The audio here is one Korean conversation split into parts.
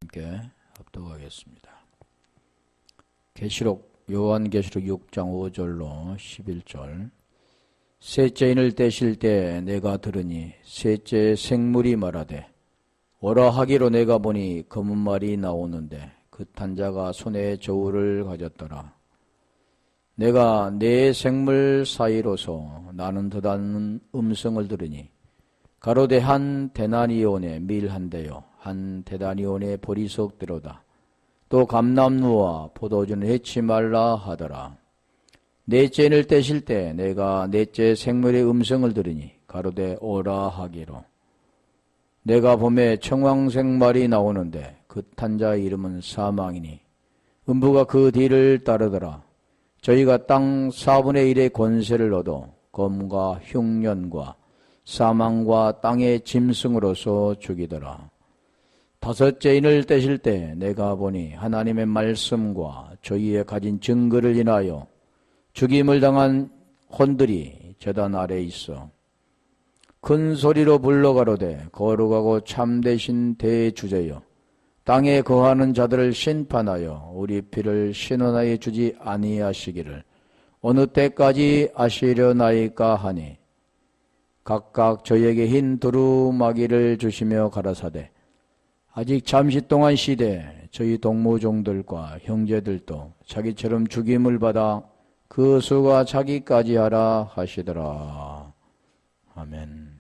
함께 합독하겠습니다. 요한계시록 6장 5절로 11절. 셋째 인을 떼실 때 내가 들으니 셋째 생물이 말하되 오라 하기로 내가 보니 검은 말이 나오는데 그 탄 자가 손에 저울을 가졌더라. 내가 네 생물 사이로서 나는 듯한 음성을 들으니 가로되 한 데나리온의 밀 한 대요 한 데나리온의 보리석대로다. 또 감람루와 포도주는 해치 말라 하더라. 넷째 인을 떼실 때 내가 넷째 생물의 음성을 들으니 가로되 오라 하기로 내가 봄에 청황색 말이 나오는데 그 탄 자의 이름은 사망이니 음부가 그 뒤를 따르더라. 저희가 땅 4분의 1의 권세를 얻어 검과 흉년과 사망과 땅의 짐승으로서 죽이더라. 다섯째 인을 떼실 때 내가 보니 하나님의 말씀과 저희의 가진 증거를 인하여 죽임을 당한 혼들이 제단 아래에 있어 큰 소리로 불러 가로되 거룩하고 참되신 대주제여 땅에 거하는 자들을 심판하여 우리 피를 신원하여 주지 아니하시기를 어느 때까지 아시려나이까 하니 각각 저희에게 흰 두루마기를 주시며 가라사대 아직 잠시 동안 시대 저희 동무종들과 형제들도 자기처럼 죽임을 받아 그 수가 자기까지 하라 하시더라. 아멘.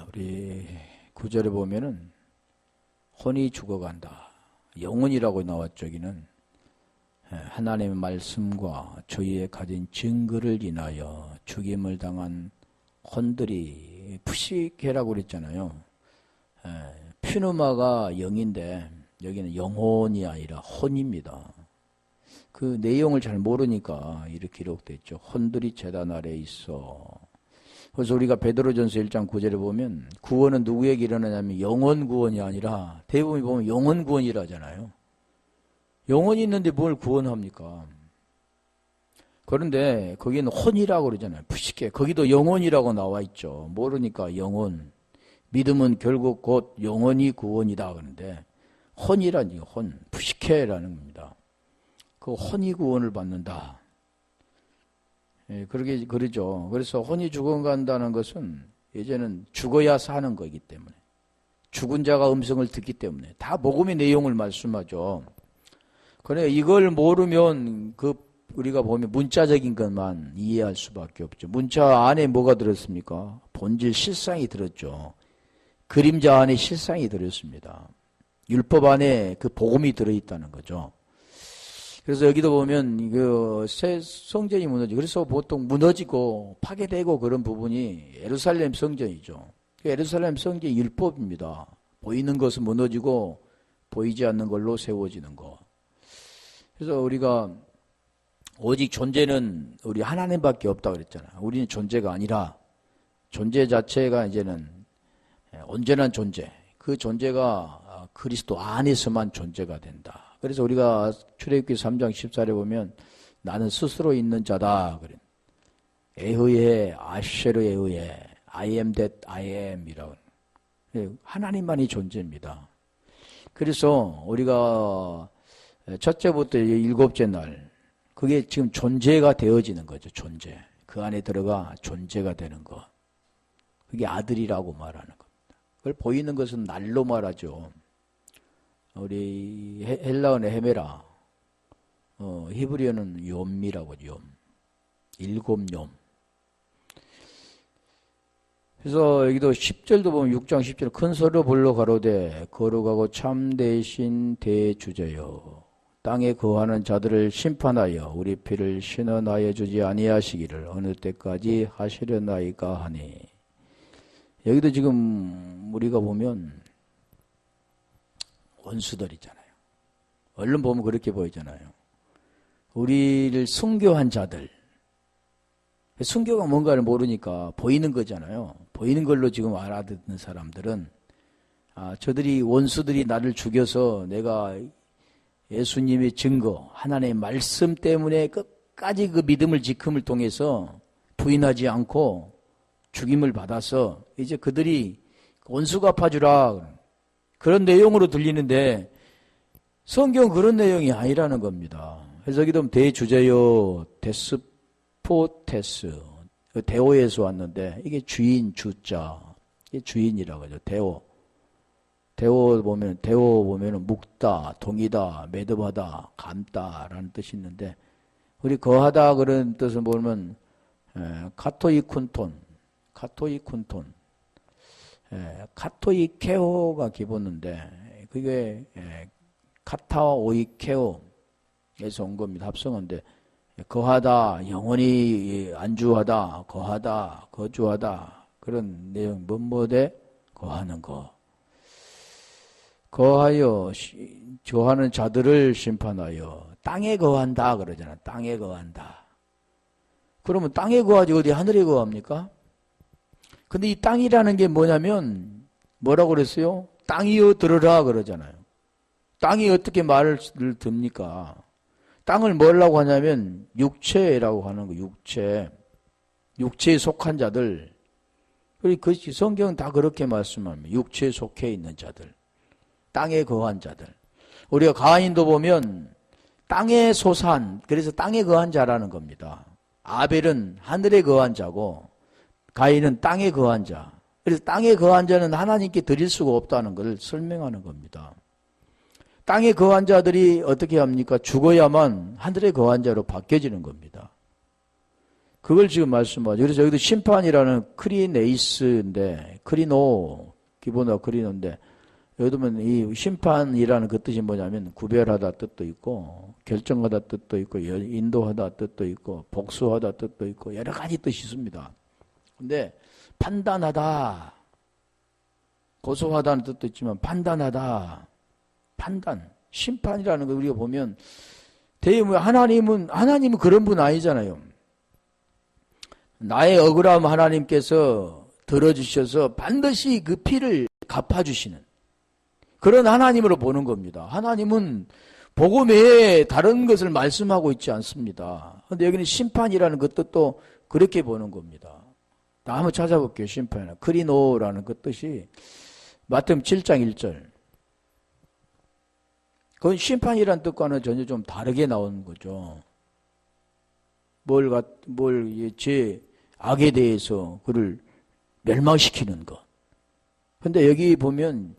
우리 구절에 보면은 혼이 죽어간다. 영혼이라고 나왔죠. 여기는 하나님의 말씀과 저희의 가진 증거를 인하여 죽임을 당한 혼들이 푸시케라고 그랬잖아요. 퓨누마가 영인데 여기는 영혼이 아니라 혼입니다. 그 내용을 잘 모르니까 이렇게 기록됐죠. 혼들이 제단 아래에 있어. 그래서 우리가 베드로전서 1장 9절에 보면 구원은 누구에게 일어나냐면 영혼 구원이 아니라 대부분 보면 영혼 구원이라 하잖아요. 영혼이 있는데 뭘 구원합니까? 그런데 거기는 혼이라고 그러잖아요. 푸시케. 거기도 영혼이라고 나와 있죠. 모르니까 영혼. 믿음은 결국 곧 영혼이 구원이다 그러는데 혼이라니 혼. 푸시케라는 겁니다. 그 혼이 구원을 받는다. 예, 그러게 그러죠. 그래서 혼이 죽어간다는 것은 이제는 죽어야 사는 거기 때문에 죽은 자가 음성을 듣기 때문에 다 복음의 내용을 말씀하죠. 그래 이걸 모르면 그 우리가 보면 문자적인 것만 이해할 수밖에 없죠. 문자 안에 뭐가 들었습니까? 본질 실상이 들었죠. 그림자 안에 실상이 들었습니다. 율법 안에 그 복음이 들어있다는 거죠. 그래서 여기도 보면 그 새 성전이 무너지고 그래서 보통 무너지고 파괴되고 그런 부분이 예루살렘 성전이죠. 예루살렘 성전이 율법입니다. 보이는 것은 무너지고 보이지 않는 걸로 세워지는 거. 그래서 우리가 오직 존재는 우리 하나님밖에 없다 그랬잖아요. 우리는 존재가 아니라 존재 자체가 이제는 온전한 존재. 그 존재가 그리스도 안에서만 존재가 된다. 그래서 우리가 출애굽기 3장 14절에 보면 나는 스스로 있는 자다. 그래. 에흐에 아쉐르에 의해 I am that I am 이라고. 하나님만이 존재입니다. 그래서 우리가 첫째부터 일곱째 날 그게 지금 존재가 되어지는 거죠. 존재. 그 안에 들어가 존재가 되는 것. 그게 아들이라고 말하는 겁니다. 그걸 보이는 것은 날로 말하죠. 우리 헬라어는 헤메라, 히브리어는 욤이라고 욤, 일곱 욤. 그래서 여기도 10절도 보면 6장 10절 큰 소리로 불러 가로되 거룩하고 참되신 대주제여 땅에 거하는 자들을 심판하여 우리 피를 신원하여 주지 아니하시기를 어느 때까지 하시려나이까 하니. 여기도 지금 우리가 보면 원수들이잖아요. 얼른 보면 그렇게 보이잖아요. 우리를 순교한 자들. 순교가 뭔가를 모르니까 보이는 거잖아요. 보이는 걸로 지금 알아듣는 사람들은 저들이 원수들이 나를 죽여서 내가 예수님의 증거, 하나님의 말씀 때문에 끝까지 그 믿음을 지킴을 통해서 부인하지 않고 죽임을 받아서 이제 그들이 원수 갚아주라. 그런 내용으로 들리는데 성경 그런 내용이 아니라는 겁니다. 그래서 여기 보면 대주제요 데스포테스 대오에서 왔는데 이게 주인 주자 이게 주인이라고 하죠. 대오 보면은 묵다, 동이다, 매듭하다, 감다라는 뜻이 있는데 우리 거하다 그런 뜻을 보면 카토이쿤톤, 카토이케오가 기본인데 그게 카타오이케오에서 온 겁니다. 합성어인데 거하다, 영원히 안주하다, 거하다, 거주하다 그런 내용 뭐뭐대 거하는 거. 거하여 거하는 자들을 심판하여 땅에 거한다 그러잖아. 땅에 거한다. 그러면 땅에 거하지 어디 하늘에 거합니까? 근데 이 땅이라는 게 뭐냐면 뭐라고 그랬어요? 땅이여 들으라 그러잖아요. 땅이 어떻게 말을 듭니까? 땅을 뭐라고 하냐면 육체라고 하는 거. 육체에 속한 자들. 그리고 그 성경은 다 그렇게 말씀합니다. 육체에 속해 있는 자들. 땅에 거한 자들. 우리가 가인도 보면 땅에 소산, 그래서 땅에 거한 자라는 겁니다. 아벨은 하늘에 거한 자고 가인은 땅에 거한 자. 그래서 땅에 거한 자는 하나님께 드릴 수가 없다는 것을 설명하는 겁니다. 땅에 거한 자들이 어떻게 합니까? 죽어야만 하늘에 거한 자로 바뀌어지는 겁니다. 그걸 지금 말씀하죠. 그래서 여기도 심판이라는 크리네이스인데 기본으로 크리노인데 여기 보면 이 심판이라는 그 뜻이 뭐냐면 구별하다 뜻도 있고 결정하다 뜻도 있고 인도하다 뜻도 있고 복수하다 뜻도 있고 여러 가지 뜻이 있습니다. 근데 판단하다, 고소하다는 뜻도 있지만 판단, 심판이라는 거 우리가 보면 하나님은 그런 분 아니잖아요. 나의 억울함 하나님께서 들어주셔서 반드시 그 피를 갚아주시는 그런 하나님으로 보는 겁니다. 하나님은 복음 외에 다른 것을 말씀하고 있지 않습니다. 그런데 여기는 심판이라는 그 뜻도 그렇게 보는 겁니다. 나 한번 찾아볼게요. 심판이나 크리노라는 그 뜻이 마태복음 7장 1절. 그건 심판이라는 뜻과는 전혀 좀 다르게 나오는 거죠. 제 악에 대해서 그를 멸망시키는 것. 근데 여기 보면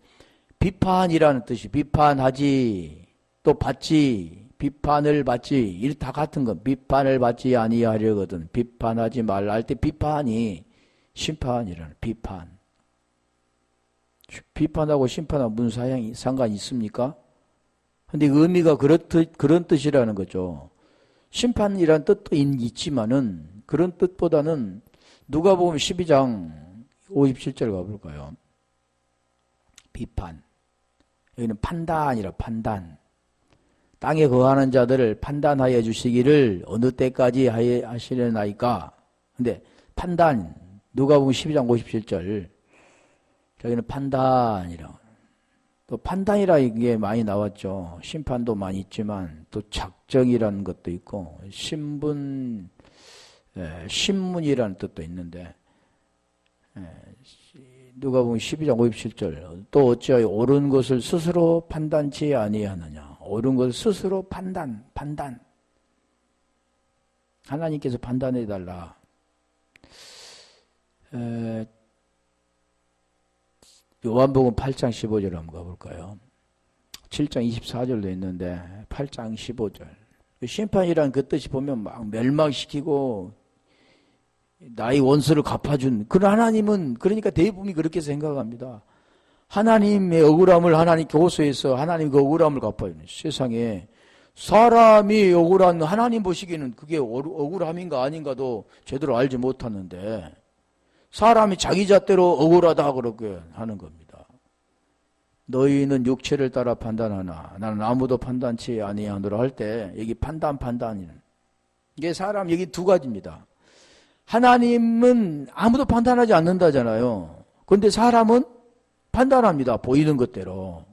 비판이라는 뜻이 비판하지 또 받지 비판을 받지 이 다 같은 것. 비판을 받지 아니하려거든 비판하지 말라 할 때 비판이 심판이라는 비판하고 심판하고 무슨 상관이 있습니까? 근데 그 의미가 그런 뜻이라는 거죠. 심판이라는 뜻도 있지만은 그런 뜻보다는 누가복음 12장 57절 가볼까요? 비판. 여기는 판단. 땅에 거하는 자들을 판단하여 주시기를 어느 때까지 하시려나이까. 근데 판단. 누가복음 12장 57절. 저기는 판단이라고. 또 판단이라는 게 많이 나왔죠. 심판도 많이 있지만 또 작정이라는 것도 있고 신문이라는 뜻도 있는데 누가복음 12장 57절 또 어찌하여 옳은 것을 스스로 판단치 아니하느냐. 옳은 것을 스스로 판단 하나님께서 판단해달라. 요한복음 8장 15절 한번 가볼까요? 7장 24절도 있는데 8장 15절 심판이란 그 뜻이 보면 막 멸망시키고 나의 원수를 갚아준 그런 하나님은 그러니까 대부분이 그렇게 생각합니다. 하나님의 억울함을 하나님께 호소해서 하나님 그 억울함을 갚아주는 세상에 사람이 억울한 하나님 보시기에는 그게 억울함인가 아닌가도 제대로 알지 못하는데 사람이 자기 잣대로 억울하다 그렇게 하는 겁니다. 너희는 육체를 따라 판단하나 나는 아무도 판단치 아니하노라 할 때 여기 판단이는 이게 사람 여기 두 가지입니다. 하나님은 아무도 판단하지 않는다잖아요. 그런데 사람은 판단합니다. 보이는 것대로.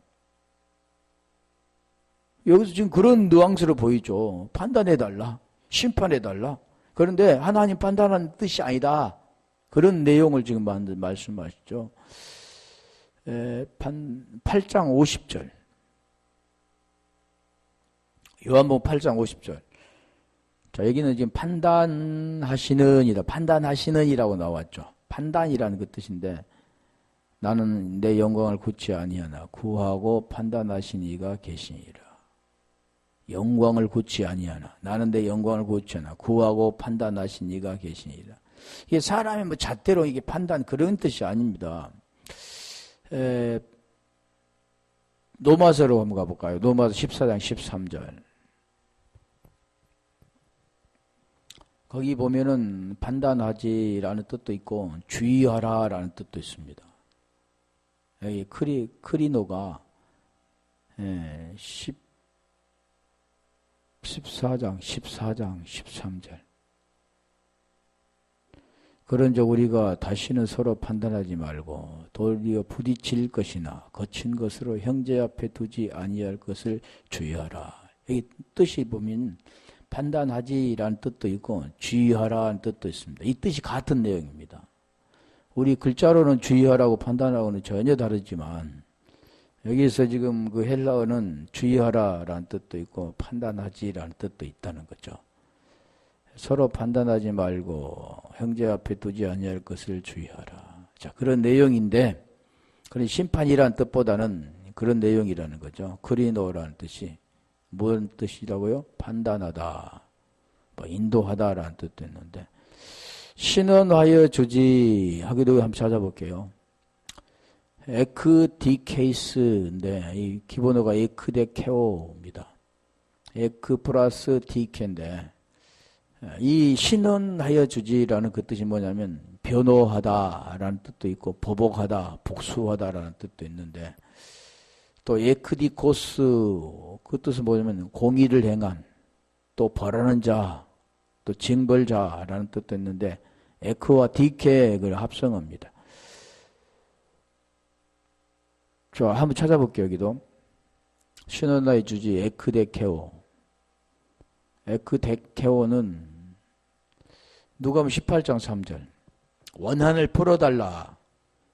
여기서 지금 그런 뉘앙스를 보이죠. 판단해달라. 심판해달라. 그런데 하나님 판단하는 뜻이 아니다. 그런 내용을 지금 말씀하시죠. 8장 50절. 요한복음 8장 50절. 자, 여기는 지금 판단하시는이다. 판단하시는이라고 나왔죠. 판단이라는 그 뜻인데, 나는 내 영광을 굳지 아니하나 구하고 판단하신 이가 계시니라. 영광을 굳지 아니하나 나는 내 영광을 굳지 않아 구하고 판단하신 이가 계시니라. 이게 사람이 뭐 잣대로 이게 판단 그런 뜻이 아닙니다. 노마서로 한번 가볼까요? 노마서 14장 13절. 거기 보면은 판단하지라는 뜻도 있고 주의하라라는 뜻도 있습니다. 여기 크리노가 14장 13절. 그런즉 우리가 다시는 서로 판단하지 말고 도리어 부딪힐 것이나 거친 것으로 형제 앞에 두지 아니할 것을 주의하라. 여기 뜻이 보면 판단하지라는 뜻도 있고 주의하라는 뜻도 있습니다. 이 뜻이 같은 내용입니다. 우리 글자로는 주의하라고 판단하고는 전혀 다르지만 여기서 지금 그 헬라어는 주의하라라는 뜻도 있고 판단하지라는 뜻도 있다는 거죠. 서로 판단하지 말고 형제 앞에 두지 아니할 것을 주의하라. 자, 그런 내용인데 그런 심판이라는 뜻보다는 그런 내용이라는 거죠. 크리노라는 뜻이 무슨 뜻이라고요? 판단하다, 뭐 인도하다라는 뜻도 있는데 신원하여 주지 하기도 한번 찾아볼게요. 에크디케이스인데 이 기본어가 에크데케오입니다. 에크 플러스 디케인데 이 신원하여 주지라는 그 뜻이 뭐냐면 변호하다라는 뜻도 있고 보복하다, 복수하다라는 뜻도 있는데 또 에크디코스 그 뜻은 뭐냐면 공의를 행한 또 벌하는 자 또 징벌자라는 뜻도 있는데 에크와 디케를 합성합니다. 자, 한번 찾아볼게요. 여기도 신원하여 주지 에크데케오. 에크데케오는 누가복음 18장 3절 원한을 풀어달라.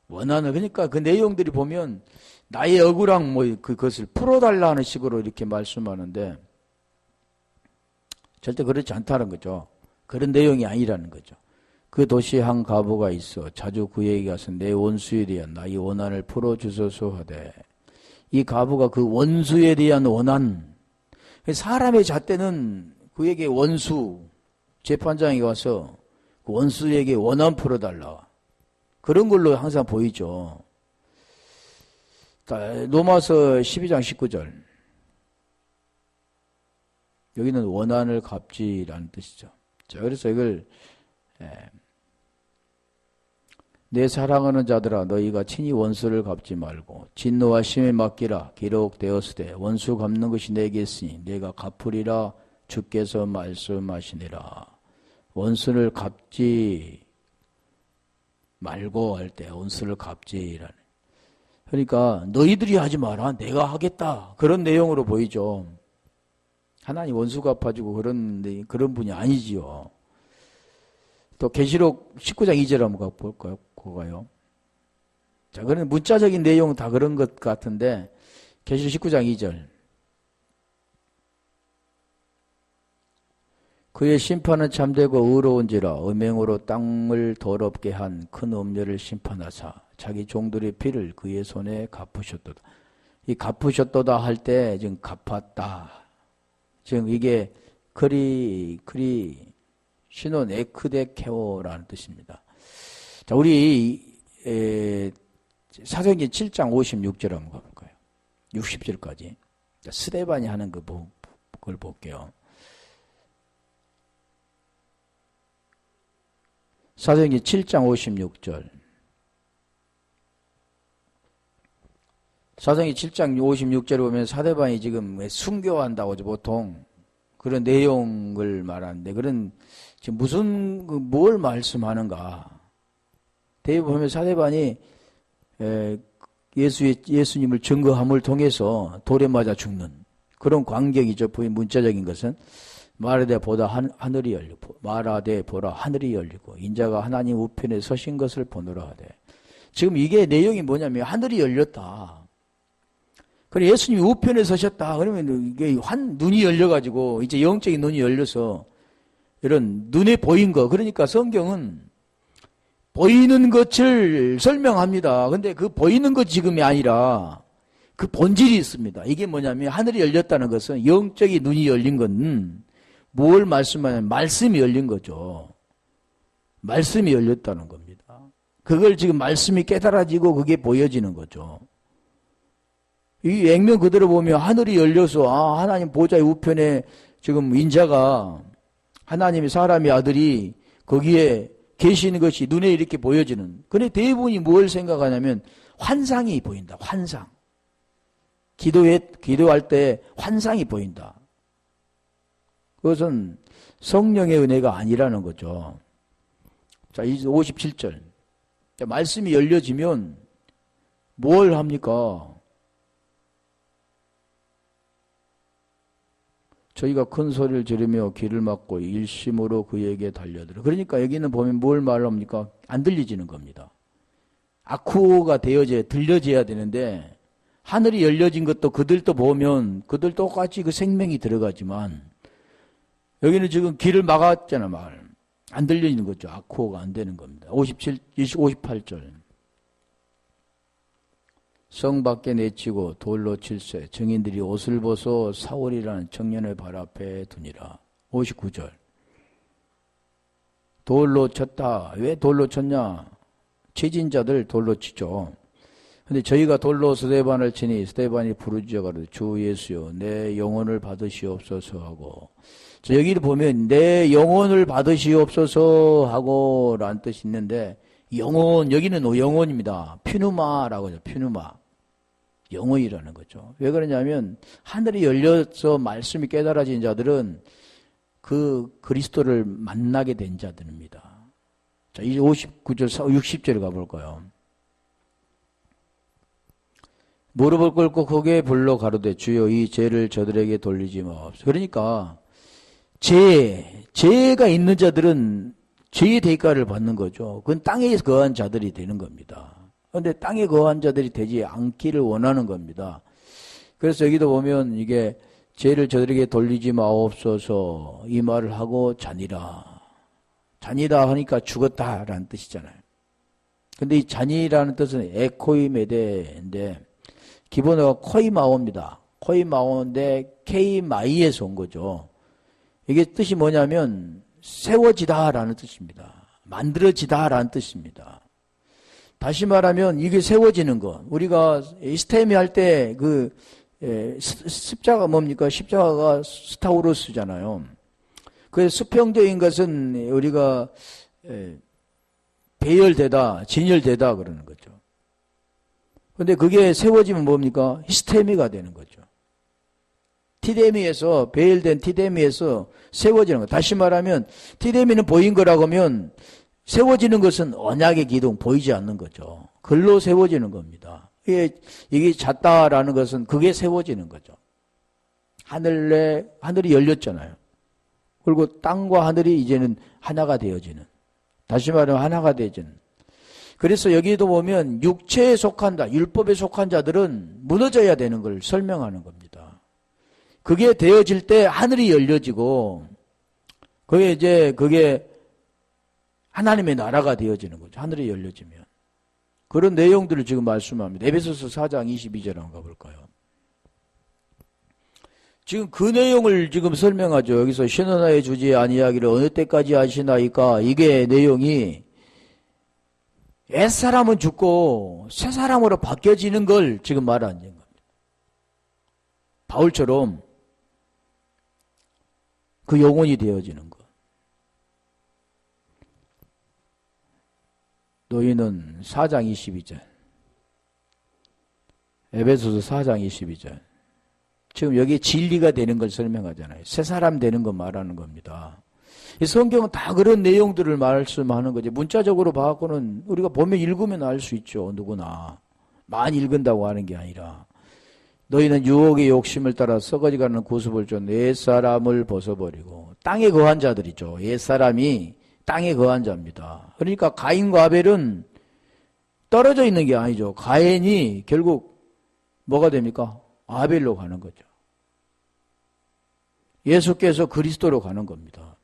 원한을 그러니까 그 내용들이 보면 나의 억울한 뭐 그것을 풀어달라는 식으로 이렇게 말씀하는데 절대 그렇지 않다는 거죠. 그런 내용이 아니라는 거죠. 그 도시에 한 과부가 있어 자주 그에게 가서 내 원수에 대한 나의 원한을 풀어주소서 하되 이 과부가 그 원수에 대한 원한 사람의 잣대는 그에게 원수 재판장에 가서 그 원수에게 원한 풀어달라 그런 걸로 항상 보이죠. 로마서 12장 19절 여기는 원한을 갚지라는 뜻이죠. 자, 그래서 이걸 내 사랑하는 자들아 너희가 친히 원수를 갚지 말고 진노와 심에 맡기라. 기록되었으되 원수 갚는 것이 내게 있으니 내가 갚으리라 주께서 말씀하시니라. 원수를 갚지 말고 할 때 원수를 갚지라는. 그러니까 너희들이 하지 마라. 내가 하겠다. 그런 내용으로 보이죠. 하나님 원수 갚아주고 그런 분이 아니지요. 또 계시록 19장 2절 한번 볼까요? 그거요. 자, 그런 문자적인 내용은 다 그런 것 같은데 계시록 19장 2절 그의 심판은 참되고 의로운지라 음행으로 땅을 더럽게 한 큰 음녀를 심판하사 자기 종들의 피를 그의 손에 갚으셨도다. 이 갚으셨도다 할 때 지금 갚았다. 지금 이게 신혼 에크데케오라는 뜻입니다. 자, 우리 사도행전 7장 56절 한번 가볼까요? 60절까지 스데반이 하는 그걸 볼게요. 사도행전 7장 56절 사도행전 7장 56절에 보면 사데반이 지금 순교한다고 보통 그런 내용을 말하는데 그런 지금 무슨 뭘 말씀하는가? 대부분 보면 사데반이 예수님을 증거함을 통해서 돌에 맞아 죽는 그런 광경이죠. 문자적인 것은 말하되 보라 하늘이 열리고 인자가 하나님 우편에 서신 것을 보노라 하되. 지금 이게 내용이 뭐냐면 하늘이 열렸다. 그래 예수님이 우편에 서셨다. 그러면 이게 눈이 열려가지고 이제 영적인 눈이 열려서 이런 눈에 보인 거. 그러니까 성경은 보이는 것을 설명합니다. 근데 그 보이는 것 지금이 아니라 그 본질이 있습니다. 이게 뭐냐면 하늘이 열렸다는 것은 영적인 눈이 열린 건 뭘 말씀하냐면 말씀이 열린 거죠. 말씀이 열렸다는 겁니다. 그걸 지금 말씀이 깨달아지고 그게 보여지는 거죠. 이 액면 그대로 보면 하늘이 열려서 하나님 보좌의 우편에 지금 인자가 하나님의 사람의 아들이 거기에 계시는 것이 눈에 이렇게 보여지는. 근데 대부분이 뭘 생각하냐면 환상이 보인다. 환상. 기도할 때 환상이 보인다. 그것은 성령의 은혜가 아니라는 거죠. 자, 57절. 말씀이 열려지면 뭘 합니까? 저희가 큰 소리를 지르며 귀를 막고 일심으로 그에게 달려들어. 그러니까 여기는 보면 뭘 말합니까? 안 들리지는 겁니다. 아쿠오가 들려져야 되는데 하늘이 열려진 것도 그들도 보면 그들 똑같이 그 생명이 들어가지만 여기는 지금 귀를 막았잖아, 말. 안 들리는 거죠. 아쿠오가 안 되는 겁니다. 58절. 성 밖에 내치고 돌로 칠세 증인들이 옷을 벗어 사울이라는 청년의 발 앞에 두니라. 59절. 돌로 쳤다. 왜 돌로 쳤냐? 치진 자들 돌로 치죠. 근데 저희가 돌로 스데반을 치니 스데반이 부르짖어 가로되 주 예수여 내 영혼을 받으시옵소서 하고, 여기를 보면 내 영혼을 받으시옵소서 하고 라는 뜻이 있는데, 영혼, 여기는 영혼입니다. 퓨누마라고 하죠. 퓨누마. 영혼이라는 거죠. 왜 그러냐면 하늘이 열려서 말씀이 깨달아진 자들은 그 그리스도를 만나게 된 자들입니다. 자, 이제 59절, 60절에 가볼까요? 무릎을 꿇고 크게 불러 가로되 주여 이 죄를 저들에게 돌리지 마옵소서. 그러니까 죄가 있는 자들은 죄의 대가를 받는 거죠. 그건 땅에 거한 자들이 되는 겁니다. 그런데 땅에 거한 자들이 되지 않기를 원하는 겁니다. 그래서 여기도 보면 이게 죄를 저들에게 돌리지 마옵소서 이 말을 하고 잔이라. 잔이다 하니까 죽었다라는 뜻이잖아요. 근데 이 잔이라는 뜻은 에코이메데인데 기본어가 코이마오입니다. 코이마오인데 케이마이에서 온 거죠. 이게 뜻이 뭐냐면 세워지다라는 뜻입니다. 만들어지다라는 뜻입니다. 다시 말하면 이게 세워지는 것. 우리가 스테미 할 때 그 십자가 뭡니까? 십자가가 스타우로스잖아요. 그 수평적인 것은 우리가 배열되다, 진열되다 그러는 거죠. 근데 그게 세워지면 뭡니까? 히스테미가 되는 거죠. 티데미에서, 배열된 티데미에서 세워지는 것. 다시 말하면 티데미는 보인 거라고 하면 세워지는 것은 언약의 기둥, 보이지 않는 거죠. 글로 세워지는 겁니다. 이게 잤다라는 것은 그게 세워지는 거죠. 하늘이 열렸잖아요. 그리고 땅과 하늘이 이제는 하나가 되어지는. 다시 말하면 하나가 되어지는. 그래서 여기도 보면 육체에 속한다, 율법에 속한 자들은 무너져야 되는 걸 설명하는 겁니다. 그게 되어질 때 하늘이 열려지고, 그게 하나님의 나라가 되어지는 거죠. 하늘이 열려지면. 그런 내용들을 지금 말씀합니다. 에베소서 4장 22절 한번 가볼까요? 지금 그 내용을 지금 설명하죠. 여기서 신원하에 주지 아니하기를 어느 때까지 하시나이까? 이게 내용이 옛사람은 죽고 새 사람으로 바뀌어지는 걸 지금 말하는 겁니다. 바울처럼 그 영혼이 되어지는 것. 너희는 4장 22절. 에베소서 4장 22절. 지금 여기에 진리가 되는 걸 설명하잖아요. 새 사람 되는 거 말하는 겁니다. 이 성경은 다 그런 내용들을 말씀하는 거지. 문자적으로 봐갖고는 우리가 보면 읽으면 알 수 있죠. 누구나. 많이 읽은다고 하는 게 아니라. 너희는 유혹의 욕심을 따라 썩어지가는 구습을 준 옛사람을 벗어버리고. 땅에 거한 자들이죠. 옛사람이 땅에 거한 자입니다. 그러니까 가인과 아벨은 떨어져 있는 게 아니죠. 가인이 결국 뭐가 됩니까? 아벨로 가는 거죠. 예수께서 그리스도로 가는 겁니다.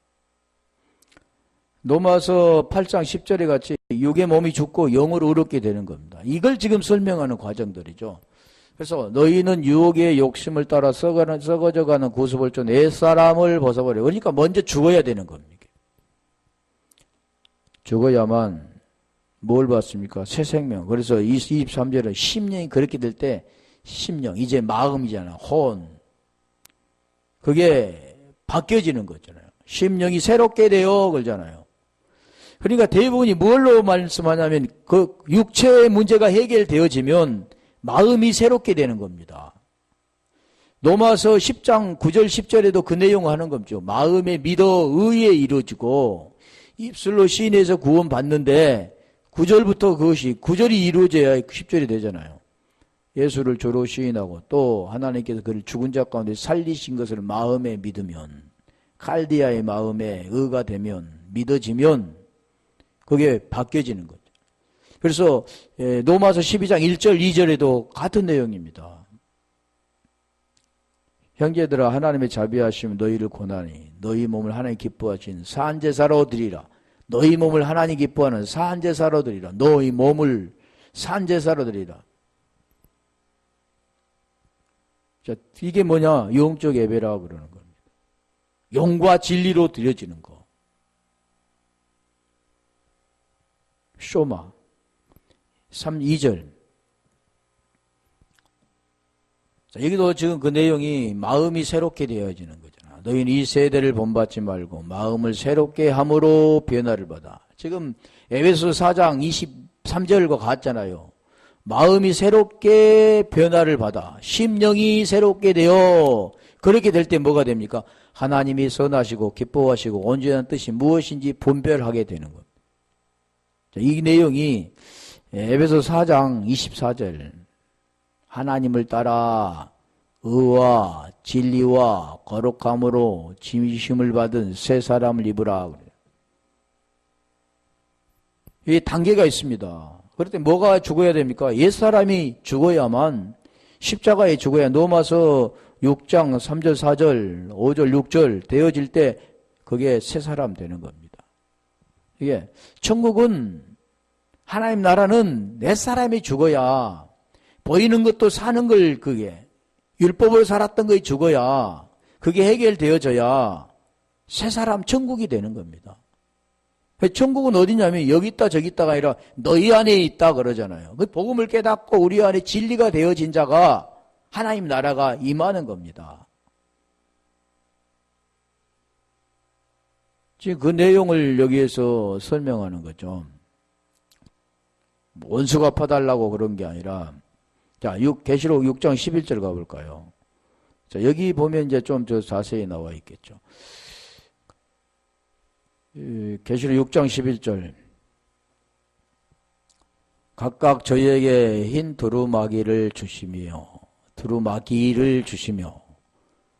로마서 8장 10절에 같이 육의 몸이 죽고 영으로 의롭게 되는 겁니다. 이걸 지금 설명하는 과정들이죠. 그래서 너희는 유혹의 욕심을 따라 썩어져가는 구수벌전 옛사람을 벗어버려. 그러니까 먼저 죽어야 되는 겁니다. 죽어야만 뭘 받습니까? 새 생명. 그래서 23절은 심령이 그렇게 될 때 심령, 이제 마음이잖아. 혼. 그게 바뀌어지는 거잖아요. 심령이 새롭게 되어 그러잖아요. 그러니까 대부분이 뭘로 말씀하냐면 그 육체의 문제가 해결되어지면 마음이 새롭게 되는 겁니다. 로마서 10장 9절 10절에도 그 내용을 하는 거죠. 마음에 믿어 의에 이루어지고 입술로 시인해서 구원받는데 9절부터 그것이 9절이 이루어져야 10절이 되잖아요. 예수를 주로 시인하고 또 하나님께서 그를 죽은 자 가운데 살리신 것을 마음에 믿으면 칼디아의 마음에 의가 되면 믿어지면 그게 바뀌어지는 거죠. 그래서 로마서 12장 1절 2절에도 같은 내용입니다. 형제들아 하나님의 자비하시면 너희를 고나니 너희 몸을 하나님 기뻐하신 산제사로 드리라. 너희 몸을 하나님 기뻐하는 산제사로 드리라. 너희 몸을 산제사로 드리라. 자, 이게 뭐냐? 영적 예배라고 그러는 겁니다. 영과 진리로 드려지는 거. 쇼마 2절. 자, 여기도 지금 그 내용이 마음이 새롭게 되어지는 거잖아. 너희는 이 세대를 본받지 말고 마음을 새롭게 함으로 변화를 받아. 지금 에베소 4장 23절과 같잖아요. 마음이 새롭게 변화를 받아. 심령이 새롭게 되어. 그렇게 될 때 뭐가 됩니까? 하나님이 선하시고 기뻐하시고 온전한 뜻이 무엇인지 분별하게 되는 겁니다. 이 내용이 에베소 4장 24절 하나님을 따라 의와 진리와 거룩함으로 지으심을 받은 새 사람을 입으라 그래요. 이 단계가 있습니다. 그럴 때 뭐가 죽어야 됩니까? 옛사람이 죽어야만 십자가에 죽어야 로마서 6장 3절 4절 5절 6절 되어질 때 그게 새 사람 되는 겁니다. 이게 천국은 하나님 나라는 내 사람이 죽어야 보이는 것도 사는 걸 그게 율법으로 살았던 것이 죽어야 그게 해결되어져야 새 사람 천국이 되는 겁니다. 천국은 어디냐면 여기 있다 저기 있다가 아니라 너희 안에 있다 그러잖아요. 그 복음을 깨닫고 우리 안에 진리가 되어진 자가 하나님 나라가 임하는 겁니다. 지금 그 내용을 여기에서 설명하는 거죠. 원수 갚아달라고 그런 게 아니라 자, 계시록 6장 11절 가볼까요? 자, 여기 보면 이제 좀 더 자세히 나와 있겠죠. 계시록 6장 11절 각각 저희에게 흰 두루마기를 주시며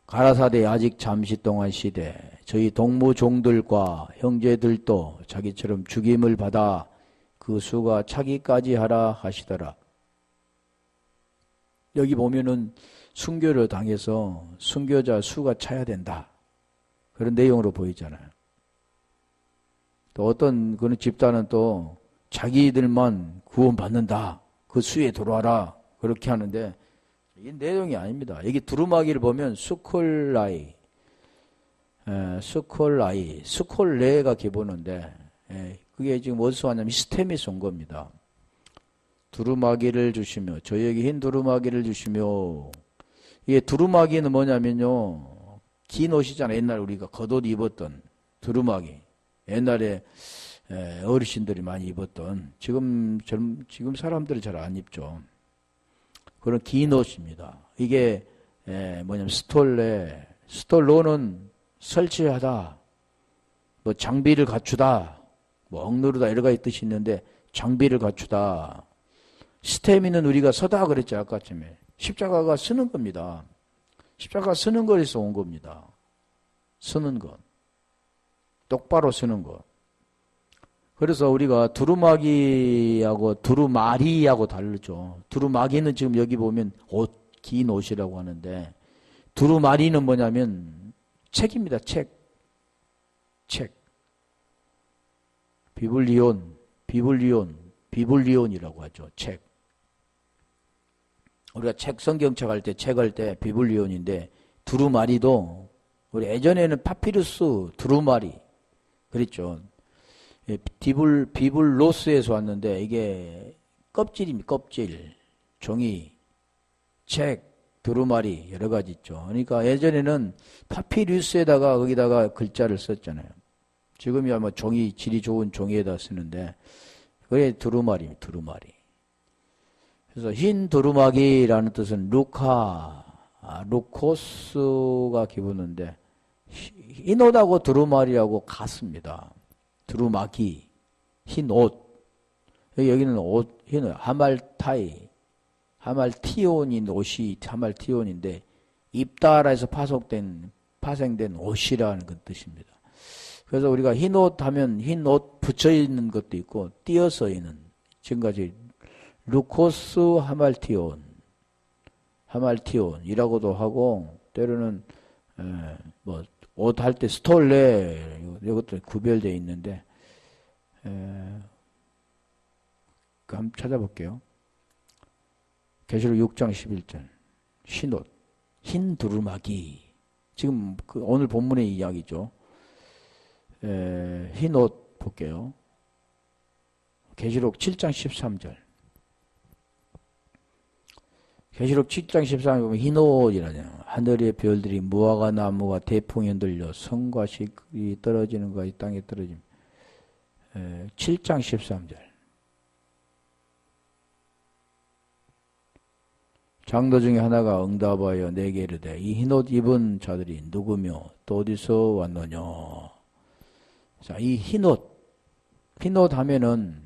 가라사대 아직 잠시 동안 시대 저희 동무 종들과 형제들도 자기처럼 죽임을 받아 그 수가 차기까지 하라 하시더라. 여기 보면은 순교를 당해서 순교자 수가 차야 된다. 그런 내용으로 보이잖아요. 또 어떤 그런 집단은 또 자기들만 구원받는다. 그 수에 들어와라. 그렇게 하는데 이 내용이 아닙니다. 여기 두루마기를 보면 스콜레가 기본인데 그게 지금 어디서 왔냐면 스테미스 온 겁니다. 두루마기를 주시며 저희에게 흰 두루마기를 주시며 이게 두루마기는 뭐냐면요. 긴 옷이잖아요. 옛날에 우리가 겉옷 입었던 두루마기. 옛날에 어르신들이 많이 입었던 지금 사람들이 잘 안 입죠. 그런 긴 옷입니다. 이게 뭐냐면 스톨로는 설치하다, 뭐 장비를 갖추다, 뭐 억누르다 여러 가지 뜻이 있는데 장비를 갖추다. 스테미는 우리가 서다 그랬죠. 아까쯤에. 십자가가 쓰는 겁니다. 십자가 쓰는 거에서 온 겁니다. 쓰는 것. 똑바로 쓰는 것. 그래서 우리가 두루마기하고 두루마리하고 다르죠. 두루마기는 지금 여기 보면 옷, 긴 옷이라고 하는데, 두루마리는 뭐냐면 책입니다. 책. 비블리온이라고 하죠. 책. 우리가 성경책 할 때 비블리온인데, 두루마리도 우리 예전에는 파피루스 두루마리 그랬죠. 비블로스에서 왔는데 이게 껍질입니다. 껍질, 종이, 책, 두루마리 여러 가지 있죠. 그러니까 예전에는 파피루스에다가 거기다가 글자를 썼잖아요. 지금이야 뭐 종이, 질이 좋은 종이에다 쓰는데 그게 두루마리. 그래서 흰 두루마기라는 뜻은 루코스가 기본인데 흰옷하고 두루마리하고 같습니다. 두루마기, 흰옷. 여기는 옷, 흰옷, 하말티온인 옷이 하말티온인데 입다라에서 파생된 옷이라는 그 뜻입니다. 그래서 우리가 흰옷 하면 흰옷 붙여 있는 것도 있고 띄어서 있는 지금까지 루코스 하말티온이라고도 하고 때로는 뭐 옷 할 때 스톨레 이것도 구별되어 있는데 한번 찾아볼게요. 계시록 6장 11절 흰옷, 흰 두루마기 지금 오늘 본문의 이야기죠. 흰옷 볼게요. 계시록 7장 13절 계시록 7장 13절 보면 흰옷이라잖아요. 하늘의 별들이 무화과 나무와 대풍이 흔들려 성과 식이 떨어지는 것이 땅에 떨어짐. 7장 13절 장로 중에 하나가 응답하여 내게 이르되 이 흰옷 입은 자들이 누구며 또 어디서 왔느냐. 자, 이 흰옷 하면은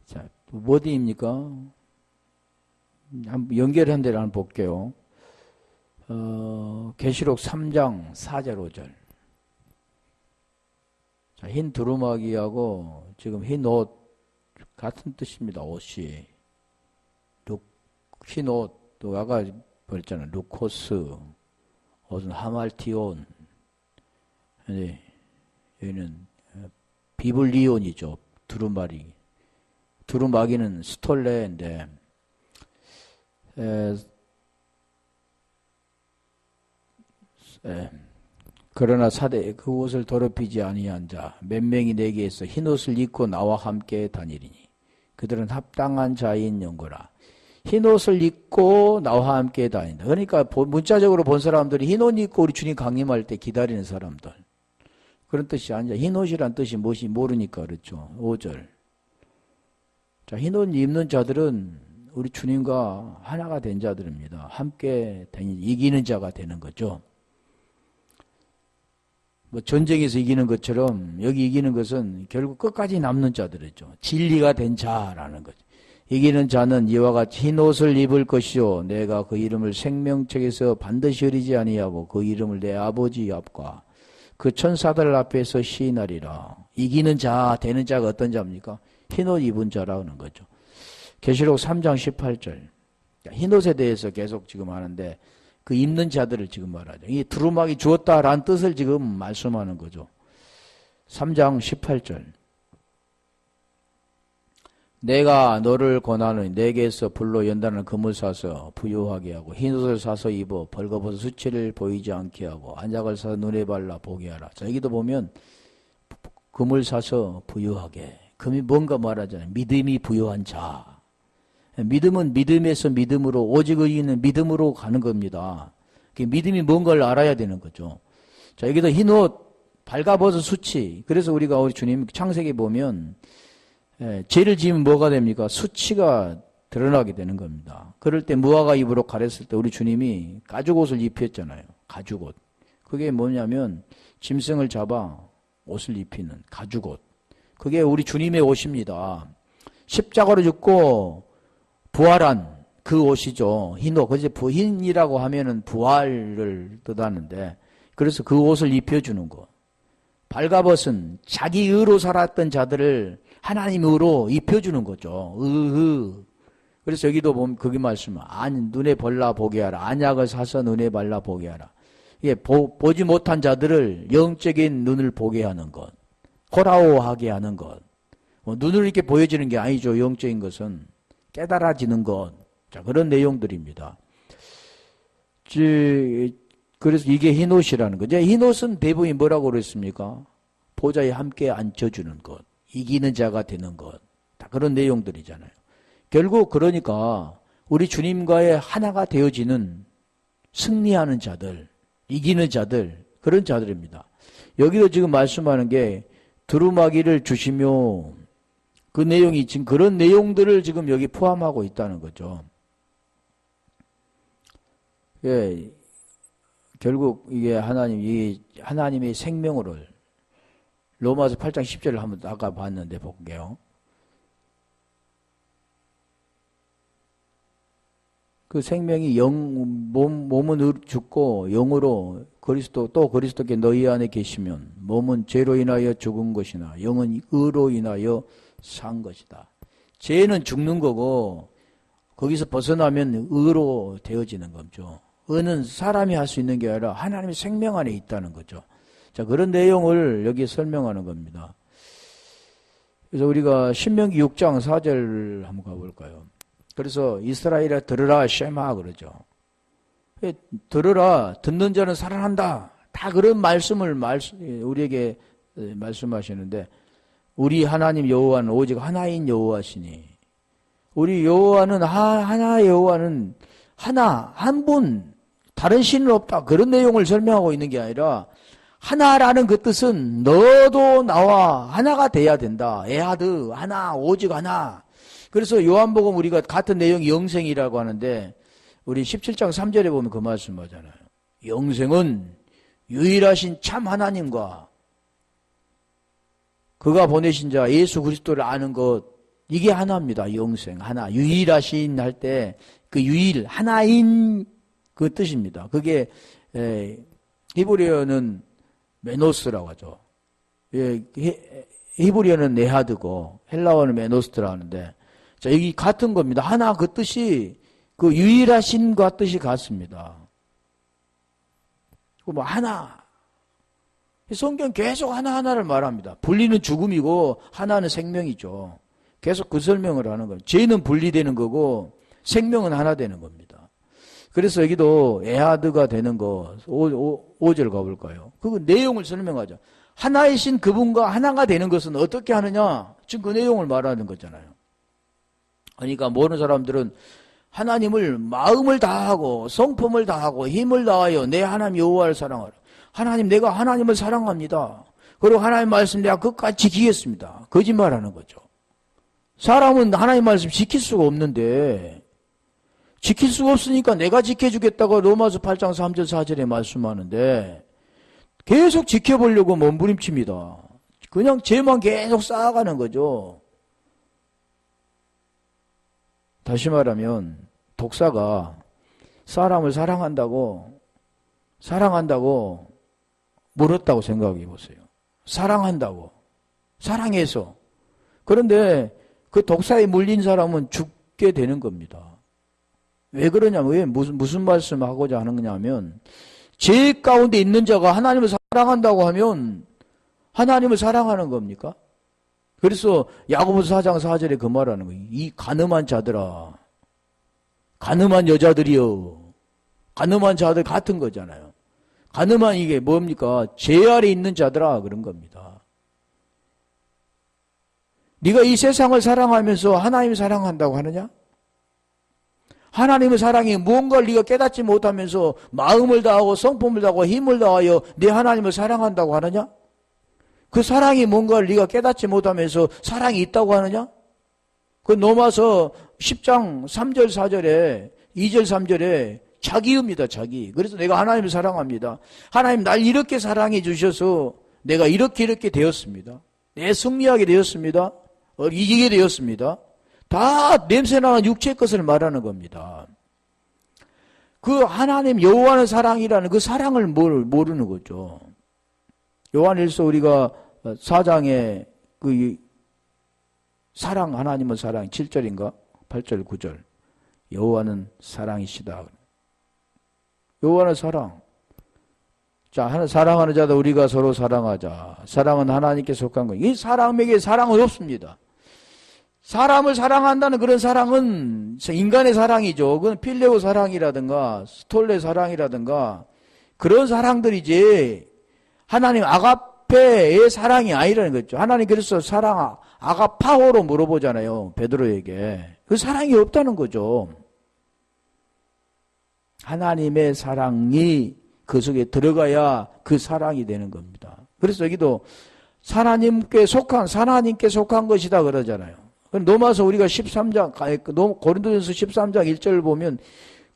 자, 어디입니까? 한번 연결한 데를 한번 볼게요. 계시록 3장 4절 5절. 자, 흰 두루마기하고 지금 흰 옷 같은 뜻입니다. 옷이. 흰 옷, 또 아까 그랬잖아요. 루코스, 옷은 하말티온. 여기는 비블리온이죠. 두루마리. 두루마기는 스톨레인데 그러나 사대 그 옷을 더럽히지 아니한 자 몇 명이 내게에서 흰옷을 입고 나와 함께 다니리니 그들은 합당한 자인 연고라. 흰옷을 입고 나와 함께 다닌다. 그러니까 문자적으로 본 사람들이 흰옷 입고 우리 주님 강림할 때 기다리는 사람들 그런 뜻이 아니라 흰옷이란 뜻이 무엇이 모르니까 그렇죠. 5절 자, 흰옷 입는 자들은 우리 주님과 하나가 된 자들입니다. 함께 이기는 자가 되는 거죠. 뭐 전쟁에서 이기는 것처럼 여기 이기는 것은 결국 끝까지 남는 자들이죠. 진리가 된 자라는 거죠. 이기는 자는 이와 같이 흰옷을 입을 것이요 내가 그 이름을 생명책에서 반드시 흐리지 아니하고 그 이름을 내 아버지 앞과 그 천사들 앞에서 시인하리라. 이기는 자 되는 자가 어떤 자입니까? 흰옷 입은 자라는 거죠. 계시록 3장 18절. 흰옷에 대해서 계속 지금 하는데 그 입는 자들을 지금 말하죠. 이 두루마기 주었다라는 뜻을 지금 말씀하는 거죠. 3장 18절. 내가 너를 권하노니 내게서 불로 연단하는 금을 사서 부유하게 하고 흰옷을 사서 입어 벌거벗어 수치를 보이지 않게 하고 안약을 사서 눈에 발라 보게 하라. 자, 여기도 보면 금을 사서 부유하게. 금이 뭔가 말하잖아요. 믿음이 부유한 자. 믿음은 믿음에서 믿음으로 오직 의인은 믿음으로 가는 겁니다. 믿음이 뭔가를 알아야 되는 거죠. 자, 여기도 흰옷 발가벗어 수치. 그래서 우리가 우리 주님 창세기 보면 죄를 지으면 뭐가 됩니까? 수치가 드러나게 되는 겁니다. 그럴 때 무화과 잎으로 가렸을 때 우리 주님이 가죽옷을 입혔잖아요. 가죽옷. 그게 뭐냐면 짐승을 잡아 옷을 입히는 가죽옷. 그게 우리 주님의 옷입니다. 십자가로 죽고 부활한 그 옷이죠. 흰옷. 그래서 부흰이라고 하면은 부활을 뜻하는데 그래서 그 옷을 입혀주는 것. 발가벗은 자기 의로 살았던 자들을 하나님 의로 입혀주는 거죠. 그래서 여기도 보면 거기 말씀, 눈에 벌라 보게 하라. 안약을 사서 눈에 발라 보게 하라. 예, 보지 못한 자들을 영적인 눈을 보게 하는 것. 호라오하게 하는 것. 눈을 이렇게 보여지는 게 아니죠. 영적인 것은 깨달아지는 것. 자, 그런 내용들입니다. 그래서 이게 흰옷이라는 거죠. 흰옷은 대부분이 뭐라고 그랬습니까? 보좌에 함께 앉혀주는 것. 이기는 자가 되는 것. 다 그런 내용들이잖아요. 결국 그러니까 우리 주님과의 하나가 되어지는 승리하는 자들, 이기는 자들, 그런 자들입니다. 여기도 지금 말씀하는 게 두루마기를 주시며 그 내용이 지금 그런 내용들을 지금 여기 포함하고 있다는 거죠. 예, 결국 이게 하나님의 생명을 로마서 8장 10절을 한번 아까 봤는데 볼게요. 그 생명이 몸은 죽고 영으로 또 그리스도께 너희 안에 계시면 몸은 죄로 인하여 죽은 것이나 영은 의로 인하여 산 것이다. 죄는 죽는 거고 거기서 벗어나면 의로 되어지는 거죠. 의는 사람이 할 수 있는 게 아니라 하나님의 생명 안에 있다는 거죠. 자, 그런 내용을 여기 설명하는 겁니다. 그래서 우리가 신명기 6장 4절 한번 가볼까요? 그래서 이스라엘아 들으라 쉐마 그러죠. 들으라, 듣는 자는 살아난다. 다 그런 말씀을 우리에게 말씀하시는데 우리 하나님 여호와는 오직 하나인 여호와시니 우리 여호와는 하나의 여호와는 하나, 한 분, 다른 신은 없다. 그런 내용을 설명하고 있는 게 아니라 하나라는 그 뜻은 너도 나와 하나가 돼야 된다. 에하드, 하나, 오직 하나. 그래서 요한복음 우리가 같은 내용이 영생이라고 하는데 우리 17장 3절에 보면 그 말씀하잖아요. 영생은 유일하신 참 하나님과 그가 보내신 자 예수 그리스도를 아는 것, 이게 하나입니다. 영생, 하나. 유일하신 할 때 그 유일, 하나인 그 뜻입니다. 그게 히브리어는 메노스라고 하죠. 히브리어는 네하드고 헬라어는 메노스트라고 하는데 자, 여기 같은 겁니다. 하나 그 뜻이 그 유일하신과 뜻이 같습니다. 뭐 하나. 성경 계속 하나하나를 말합니다. 분리는 죽음이고 하나는 생명이죠. 계속 그 설명을 하는 거예요. 죄는 분리되는 거고 생명은 하나 되는 겁니다. 그래서 여기도 에하드가 되는 거 5절 가볼까요? 그 내용을 설명하죠. 하나이신 그분과 하나가 되는 것은 어떻게 하느냐? 지금 그 내용을 말하는 거잖아요. 그러니까 모르는 사람들은 하나님을 마음을 다하고 성품을 다하고 힘을 다하여 내 하나님 여호와를 사랑하라. 하나님 내가 하나님을 사랑합니다. 그리고 하나님 말씀 내가 끝까지 지키겠습니다. 거짓말하는 거죠. 사람은 하나님 말씀 지킬 수가 없는데 지킬 수가 없으니까 내가 지켜주겠다고 로마서 8장 3절 4절에 말씀하는데 계속 지켜보려고 몸부림칩니다. 그냥 죄만 계속 쌓아가는 거죠. 다시 말하면 독사가 사람을 사랑한다고 물었다고 생각해 보세요. 사랑한다고. 사랑해서. 그런데 그 독사에 물린 사람은 죽게 되는 겁니다. 왜 그러냐면, 왜 무슨 말씀하고자 하는 거냐면, 죄 가운데 있는 자가 하나님을 사랑한다고 하면 하나님을 사랑하는 겁니까? 그래서 야고보서 4장 4절에 그 말하는 거예요. 이 간음한 자들아, 간음한 여자들이여, 간음한 자들 같은 거잖아요. 간음한 이게 뭡니까? 죄 아래 있는 자들아 그런 겁니다. 네가 이 세상을 사랑하면서 하나님을 사랑한다고 하느냐? 하나님의 사랑이 무언가를 네가 깨닫지 못하면서 마음을 다하고 성품을 다하고 힘을 다하여 네 하나님을 사랑한다고 하느냐? 그 사랑이 뭔가를 네가 깨닫지 못하면서 사랑이 있다고 하느냐? 그 로마서 10장 3절 4절에 2절 3절에 자기입니다. 자기. 그래서 내가 하나님을 사랑합니다. 하나님 날 이렇게 사랑해 주셔서 내가 이렇게 되었습니다. 내 승리하게 되었습니다. 이기게 되었습니다. 다 냄새나는 육체의 것을 말하는 겁니다. 그 하나님 여호와는 사랑이라는 그 사랑을 모르는 거죠. 요한일서 우리가 4장에 그 사랑, 하나님은 사랑 7절인가? 8절, 9절. 여호와는 사랑이시다. 여호와는 사랑. 자, 사랑하는 자도 우리가 서로 사랑하자. 사랑은 하나님께 속한 거예요. 이 사람에게 사랑은 없습니다. 사람을 사랑한다는 그런 사랑은 인간의 사랑이죠. 그건 필레오 사랑이라든가 스톨레 사랑이라든가 그런 사랑들이지 하나님 아가페의 사랑이 아니라는 거죠. 하나님 그래서 사랑 아가파오로 물어보잖아요. 베드로에게. 그 사랑이 없다는 거죠. 하나님의 사랑이 그 속에 들어가야 그 사랑이 되는 겁니다. 그래서 여기도 하나님께 속한 것이다 그러잖아요. 로마서 우리가 13장, 고린도전서 13장 1절을 보면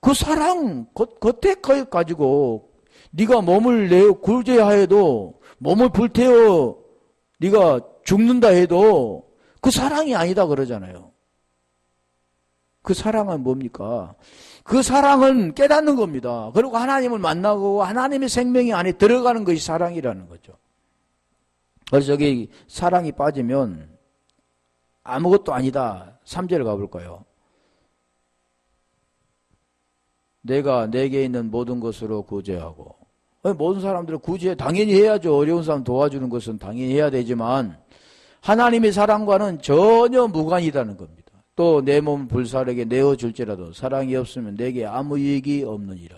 그 사랑, 겉에 가지고 네가 몸을 구제하여도 몸을 불태워 네가 죽는다 해도 그 사랑이 아니다 그러잖아요. 그 사랑은 뭡니까? 그 사랑은 깨닫는 겁니다. 그리고 하나님을 만나고 하나님의 생명이 안에 들어가는 것이 사랑이라는 거죠. 그래서 저기 사랑이 빠지면 아무것도 아니다. 3절 가볼까요? 내가 내게 있는 모든 것으로 구제하고. 모든 사람들은 구제 당연히 해야죠. 어려운 사람 도와주는 것은 당연히 해야 되지만 하나님의 사랑과는 전혀 무관이라는 겁니다. 또 내 몸 불사르게 내어줄지라도 사랑이 없으면 내게 아무 이익이 없느니라.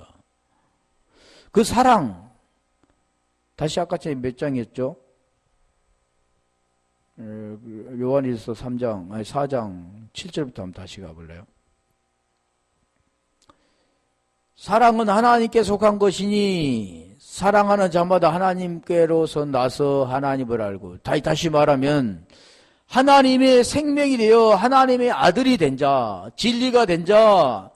그 사랑, 다시 아까 전에 몇 장이었죠? 요한일서 4장 7절부터 한번 다시 가볼래요? 사랑은 하나님께 속한 것이니 사랑하는 자마다 하나님께로서 나서 하나님을 알고, 다시 말하면 하나님의 생명이 되어 하나님의 아들이 된 자, 진리가 된 자,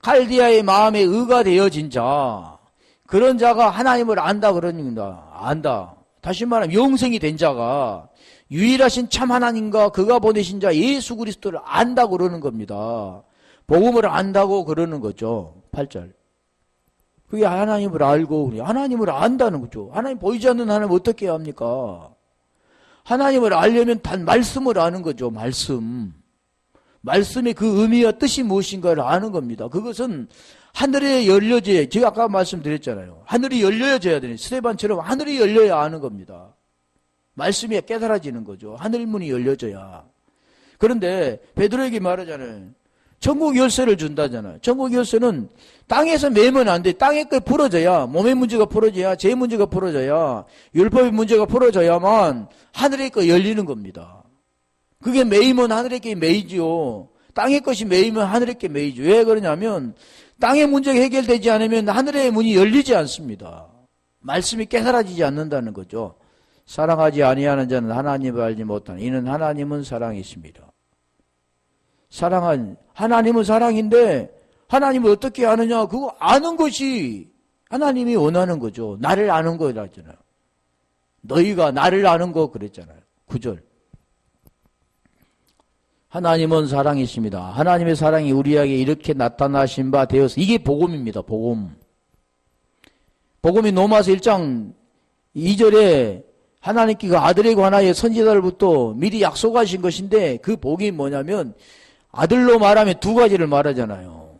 칼디아의 마음의 의가 되어진 자, 그런 자가 하나님을 안다 그러는다. 안다. 다시 말하면 영생이 된 자가 유일하신 참 하나님과 그가 보내신 자 예수 그리스도를 안다고 그러는 겁니다. 복음을 안다고 그러는 거죠. 8절. 그게 하나님을 알고 하나님을 안다는 거죠. 하나님 보이지 않는 하나님 어떻게 합니까? 하나님을 알려면 단 말씀을 아는 거죠. 말씀의 그 의미와 뜻이 무엇인가를 아는 겁니다. 그것은 하늘에 열려져야, 제가 아까 말씀드렸잖아요. 하늘이 열려져야 되는, 스테반처럼 하늘이 열려야 아는 겁니다. 말씀이 깨달아지는 거죠. 하늘문이 열려져야. 그런데 베드로에게 말하잖아요. 천국 열쇠를 준다잖아요. 천국 열쇠는 땅에서 매면 안 돼. 땅에 거 풀어져야, 몸의 문제가 풀어져야, 제 문제가 풀어져야, 율법의 문제가 풀어져야만 하늘의 거 열리는 겁니다. 그게 매이면 하늘의 게 매이지요. 땅의 것이 매이면 하늘의 게 매이죠. 왜 그러냐면 땅의 문제가 해결되지 않으면 하늘의 문이 열리지 않습니다. 말씀이 깨달아지지 않는다는 거죠. 사랑하지 아니하는 자는 하나님을 알지 못하는 이는 하나님은 사랑이십니다. 하나님은 사랑인데 하나님을 어떻게 아느냐? 그거 아는 것이 하나님이 원하는 거죠. 나를 아는 거라잖아요. 너희가 나를 아는 거 그랬잖아요. 9절. 하나님은 사랑이십니다. 하나님의 사랑이 우리에게 이렇게 나타나신 바 되어서 이게 복음입니다. 복음이 로마서 1장 2절에 하나님께 그 아들에 관하여 선지자들부터 미리 약속하신 것인데 그 복이 뭐냐면 아들로 말하면 두 가지를 말하잖아요.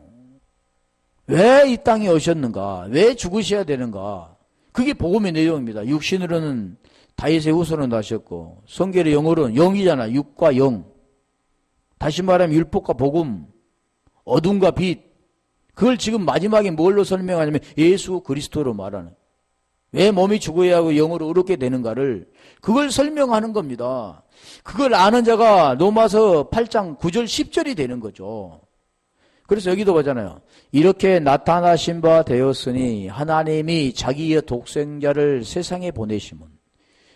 왜 이 땅에 오셨는가? 왜 죽으셔야 되는가? 그게 복음의 내용입니다. 육신으로는 다윗의 후손으로 나셨고 성결의 영으로는 영이잖아. 육과 영. 다시 말하면 율법과 복음, 어둠과 빛. 그걸 지금 마지막에 뭘로 설명하냐면 예수 그리스도로 말하는. 왜 몸이 죽어야 하고 영으로 의롭게 되는가를 그걸 설명하는 겁니다. 그걸 아는 자가 로마서 8장 9절 10절이 되는 거죠. 그래서 여기도 보잖아요. 이렇게 나타나신 바 되었으니 하나님이 자기의 독생자를 세상에 보내심은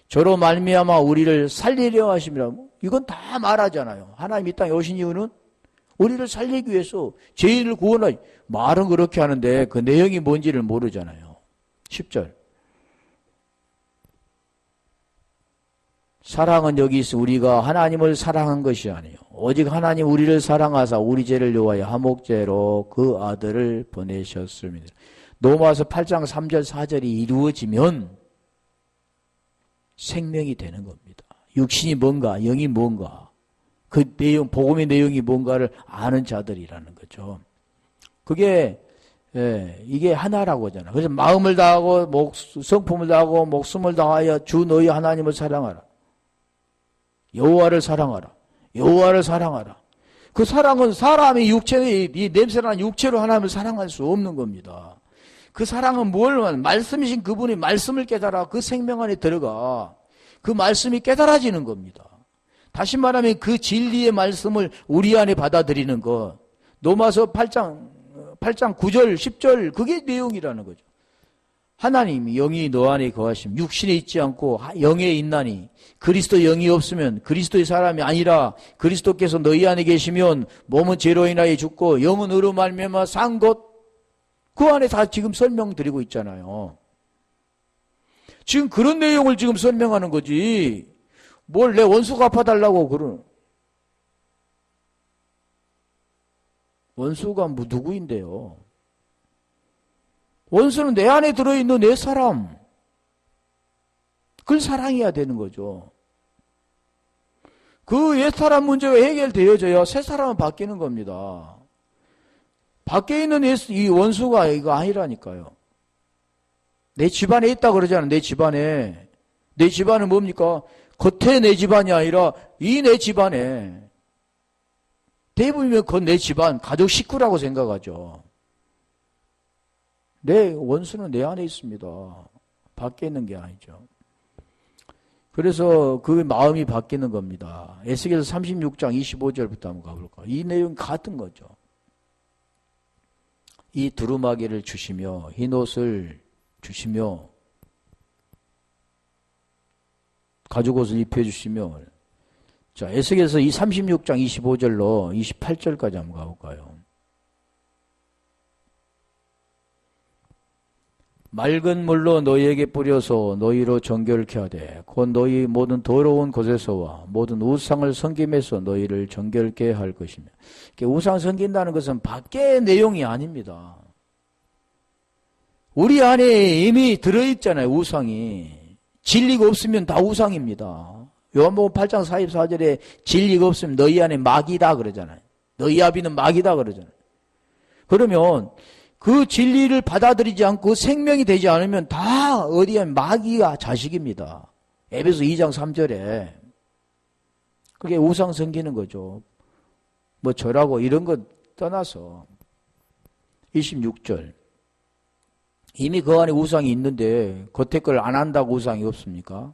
저로 말미암아 우리를 살리려 하심이라. 이건 다 말하잖아요. 하나님 이 땅에 오신 이유는 우리를 살리기 위해서 죄인을 구원하기. 말은 그렇게 하는데 그 내용이 뭔지를 모르잖아요. 10절. 사랑은 여기 있어 우리가 하나님을 사랑한 것이 아니요 오직 하나님 우리를 사랑하사 우리 죄를 위하여 화목제로 그 아들을 보내셨습니다. 로마서 8장 3절 4절이 이루어지면 생명이 되는 겁니다. 육신이 뭔가 영이 뭔가 그 내용 복음의 내용이 뭔가를 아는 자들이라는 거죠. 그게 이게 하나라고 하잖아. 그래서 마음을 다하고 성품을 다하고 목숨을 다하여 주 너희 하나님을 사랑하라. 여호와를 사랑하라. 여호와를 사랑하라. 그 사랑은 사람이 이 냄새나는 육체로 하나님을 사랑할 수 없는 겁니다. 그 사랑은 뭘 말씀이신 그분이 말씀을 깨달아 그 생명 안에 들어가 그 말씀이 깨달아지는 겁니다. 다시 말하면 그 진리의 말씀을 우리 안에 받아들이는 것. 로마서 8장 9절 10절 그게 내용이라는 거죠. 하나님이 영이 너 안에 거하심 육신에 있지 않고 영에 있나니 그리스도 영이 없으면 그리스도의 사람이 아니라 그리스도께서 너희 안에 계시면 몸은 죄로 인하여 죽고 영은 의로 말미암아 산 것 그 안에 다 지금 설명드리고 있잖아요. 지금 그런 내용을 지금 설명하는 거지 뭘 내 원수 갚아달라고 그러는 원수가 누구인데요? 원수는 내 안에 들어있는 내 사람. 그걸 사랑해야 되는 거죠. 그 옛 사람 문제가 해결되어져야 새 사람은 바뀌는 겁니다. 밖에 있는 이 원수가 이거 아니라니까요. 내 집안에 있다 그러잖아요. 내 집안에. 내 집안은 뭡니까? 겉에 내 집안이 아니라 이 내 집안에. 대부분이면 그건 내 집안, 가족 식구라고 생각하죠. 내 원수는 내 안에 있습니다. 밖에 있는 게 아니죠. 그래서 그 마음이 바뀌는 겁니다. 에스겔서 36장 25절부터 한번 가볼까요? 이 내용 같은 거죠. 이 두루마기를 주시며 흰 옷을 주시며 가죽 옷을 입혀주시며 자 에스겔서 이 36장 25절로 28절까지 한번 가볼까요? 맑은 물로 너희에게 뿌려서 너희로 정결케 하되 곧 너희 모든 더러운 곳에서와 모든 우상을 섬김에서 너희를 정결케 할 것이며 우상 섬긴다는 것은 밖의 내용이 아닙니다. 우리 안에 이미 들어있잖아요. 우상이. 진리가 없으면 다 우상입니다. 요한복음 8장 44절에 진리가 없으면 너희 안에 마귀다 그러잖아요. 너희 아비는 마귀다 그러잖아요. 그러면 그 진리를 받아들이지 않고 생명이 되지 않으면 다 어디에 마귀가 자식입니다. 에베소 2장 3절에. 그게 우상 섬기는 거죠. 뭐 절하고 이런 거 떠나서 26절. 이미 그 안에 우상이 있는데 겉에 걸 안 한다고 우상이 없습니까?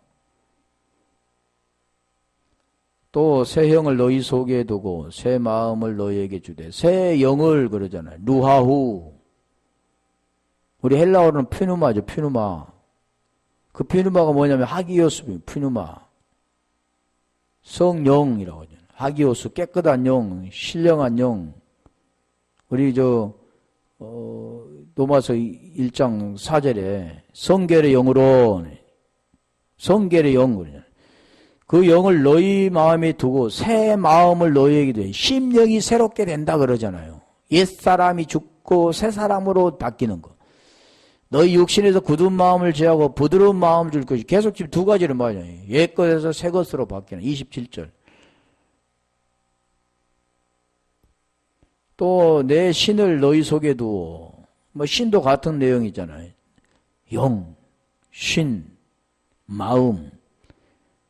또 새 형을 너희 속에 두고 새 마음을 너희에게 주되 새 영을 그러잖아요. 루하후. 우리 헬라어로는 퓨누마죠. 퓨누마. 그 퓨누마가 뭐냐면 하기오스 퓨누마. 성령이라고 하죠. 하기오스 깨끗한 영, 신령한 영. 우리 로마서 1장 4절에 성결의 영으로 성결의 영 그 영을 너희 마음에 두고 새 마음을 너희에게 돼 심령이 새롭게 된다 그러잖아요. 옛사람이 죽고 새 사람으로 바뀌는 거. 너희 육신에서 굳은 마음을 제하고 부드러운 마음을 줄 것이 계속 지금 두 가지를 말해요. 옛 것에서 새 것으로 바뀌는 27절. 또 내 신을 너희 속에 두어. 뭐 신도 같은 내용이잖아요. 영, 신, 마음.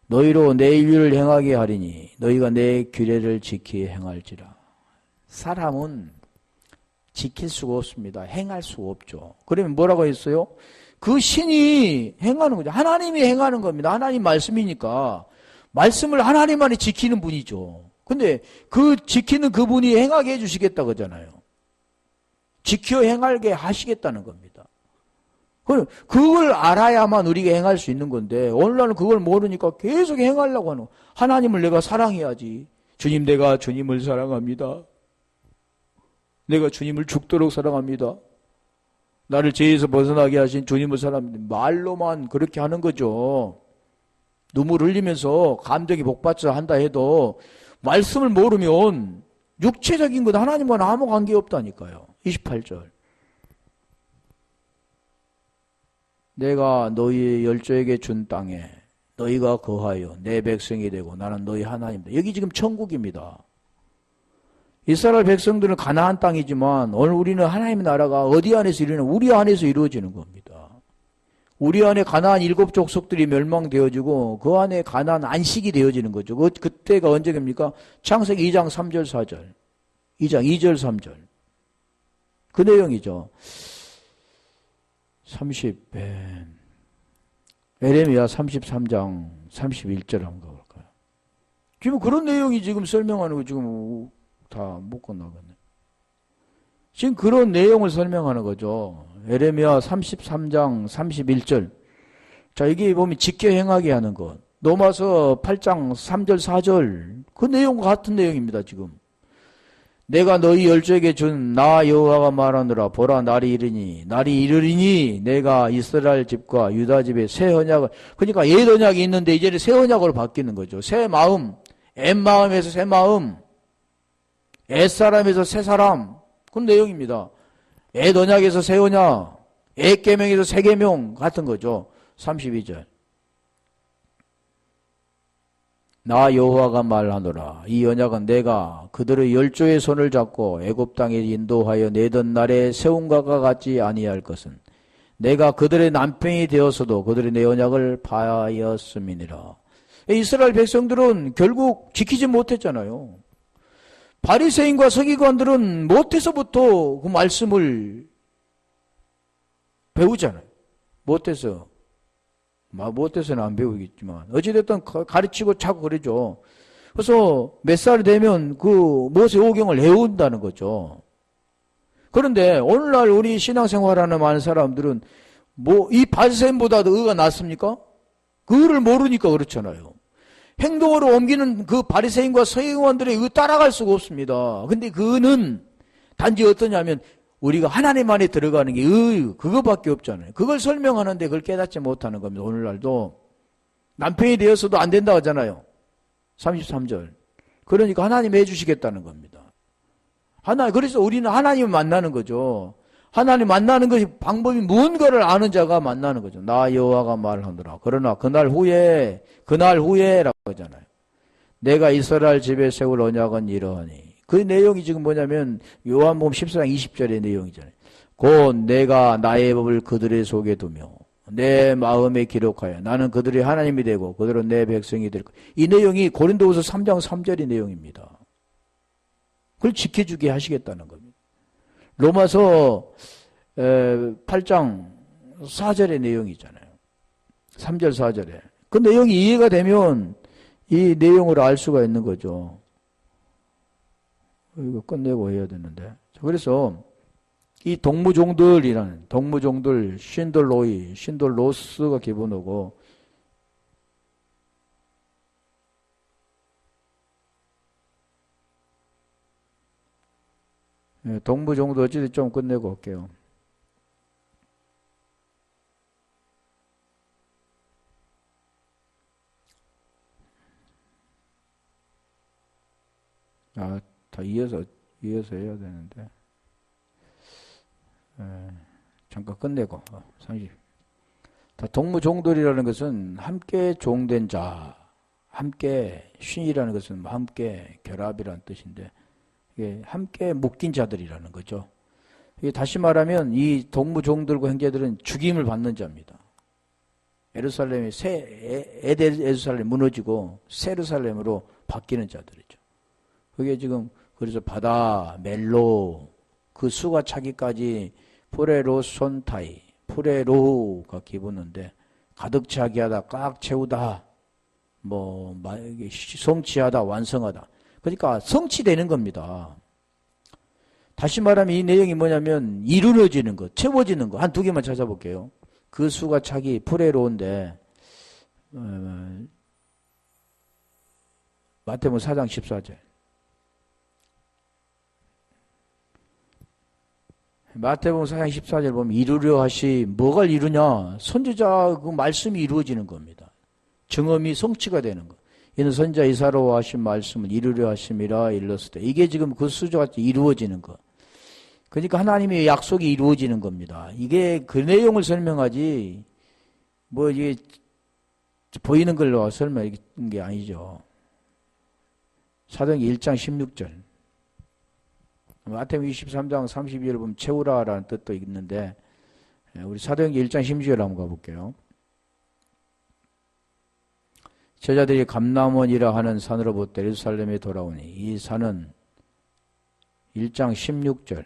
너희로 내 인류를 행하게 하리니 너희가 내 규례를 지키 행할지라. 사람은 지킬 수가 없습니다. 행할 수가 없죠. 그러면 뭐라고 했어요? 그 신이 행하는 거죠. 하나님이 행하는 겁니다. 하나님 말씀이니까 말씀을 하나님만이 지키는 분이죠. 근데 그 지키는 그분이 행하게 해주시겠다 그러잖아요. 지켜 행하게 하시겠다는 겁니다. 그걸 알아야만 우리가 행할 수 있는 건데 오늘날은 그걸 모르니까 계속 행하려고 하는 거예요. 하나님을 내가 사랑해야지. 주님 내가 주님을 사랑합니다. 내가 주님을 죽도록 사랑합니다. 나를 죄에서 벗어나게 하신 주님을 사랑합니다. 말로만 그렇게 하는 거죠. 눈물 흘리면서 감정이 복받쳐 한다 해도 말씀을 모르면 육체적인 것 하나님과는 아무 관계 없다니까요. 28절. 내가 너희 열조에게 준 땅에 너희가 거하여 내 백성이 되고 나는 너희 하나님이다. 여기 지금 천국입니다. 이스라엘 백성들은 가나안 땅이지만 오늘 우리는 하나님의 나라가 어디 안에서 이루어지는 우리 안에서 이루어지는 겁니다. 우리 안에 가나안 7 족속들이 멸망되어지고 그 안에 가나안 안식이 되어지는 거죠. 그때가 언제입니까? 창세기 2장 3절 4절 2장 2절 3절 그 내용이죠. 30배 에레미야 33장 31절 한번 가볼까요? 지금 그런 내용이 지금 설명하는 거 지금 다 못 끝나겠네. 지금 그런 내용을 설명하는 거죠. 에레미야 33장 31절. 자, 여기 보면 지켜 행하게 하는 것. 로마서 8장 3절 4절. 그 내용과 같은 내용입니다, 지금. 내가 너희 열조에게 준 나 여호와가 말하노라. 보라, 날이 이르리니 내가 이스라엘 집과 유다 집에 새 언약을, 그러니까 옛 언약이 있는데 이제는 새 언약으로 바뀌는 거죠. 새 마음, 옛 마음에서 새 마음, 옛 사람에서 새 사람. 그런 내용입니다. 옛 언약에서 새 언약, 옛 계명에서 새 계명 같은 거죠. 32절. 나 여호와가 말하노라. 이 언약은 내가 그들의 열조의 손을 잡고 애굽 땅에 인도하여 내던 날에 세운 것과 같지 아니할 것은 내가 그들의 남편이 되어서도 그들의 내 언약을 파하였음이니라. 이스라엘 백성들은 결국 지키지 못했잖아요. 바리새인과 서기관들은 못해서부터 그 말씀을 배우잖아요. 못해서는 안 배우겠지만 어찌됐든 가르치고 차고 그러죠. 그래서 몇 살 되면 그 모세 오경을 외운다는 거죠. 그런데 오늘날 우리 신앙생활하는 많은 사람들은 뭐 이 바리새인보다도 의가 낫습니까? 그거를 모르니까 그렇잖아요. 행동으로 옮기는 그 바리새인과 서기관들의 의 따라갈 수가 없습니다. 근데 그거는 단지 어떠냐면 우리가 하나님 안에 들어가는 게 그거밖에 없잖아요. 그걸 설명하는데 그걸 깨닫지 못하는 겁니다. 오늘날도 남편이 되어서도 안 된다고 하잖아요. 33절. 그러니까 하나님 해주시겠다는 겁니다. 그래서 우리는 하나님을 만나는 거죠. 하나님 만나는 것이 방법이 뭔가를 아는 자가 만나는 거죠. 나 여호와가 말하노라. 그러나 그날 후에라고 하잖아요. 내가 이스라엘 집에 세울 언약은 이러하니. 그 내용이 지금 뭐냐면 요한복음 14장 20절의 내용이잖아요. 곧 내가 나의 법을 그들의 속에 두며 내 마음에 기록하여 나는 그들의 하나님이 되고 그들은 내 백성이 될 거야. 이 내용이 고린도후서 3장 3절의 내용입니다. 그걸 지켜주게 하시겠다는 겁니다. 로마서 8장 4절의 내용이잖아요. 3절 4절에. 그 내용이 이해가 되면 이 내용을 알 수가 있는 거죠. 이거 끝내고 해야 되는데. 그래서 이 동무종들, 신돌로스가 기본어고, 동무종들 어찌됐든 좀 끝내고 올게요. 다 이어서 해야 되는데. 잠깐 끝내고. 30. 다 동무종들이라는 것은 함께 종된 자, 함께 신이라는 것은 함께 결합이라는 뜻인데, 이게 함께 묶인 자들이라는 거죠. 이게 다시 말하면 이 동무종들과 형제들은 죽임을 받는 자입니다. 예루살렘이 에르살렘 무너지고 새 예루살렘으로 바뀌는 자들이죠. 그게 지금 그래서 바다, 멜로, 그 수가 차기까지 프레로손타이, 프레로우가 기본인데 가득 차게 하다, 꽉 채우다, 성취하다, 완성하다. 그러니까 성취되는 겁니다. 다시 말하면 이 내용이 뭐냐면 이루어지는 것, 채워지는 것. 한 두 개만 찾아볼게요. 그 수가 차기 프레로인데 마태복음 4장 14절. 마태복음 4장 14절 보면 이루려 하시 뭐가 이루냐? 선지자 그 말씀이 이루어지는 겁니다. 증언이 성취가 되는 거. 이는 선자 이사로 하신 말씀을 이루려 하심이라 일렀을 때 이게 지금 그 수조같이 이루어지는 거. 그러니까 하나님의 약속이 이루어지는 겁니다. 이게 그 내용을 설명하지 뭐 이게 보이는 걸로 설명하는 게 아니죠. 사도행전 1장 16절. 마태복음 23장 32절을 보면 채우라라는 뜻도 있는데 우리 사도행전 1장 16절 한번 가볼게요. 제자들이 감람원이라 하는 산으로부터 예루살렘에 돌아오니 이 산은 1장 16절.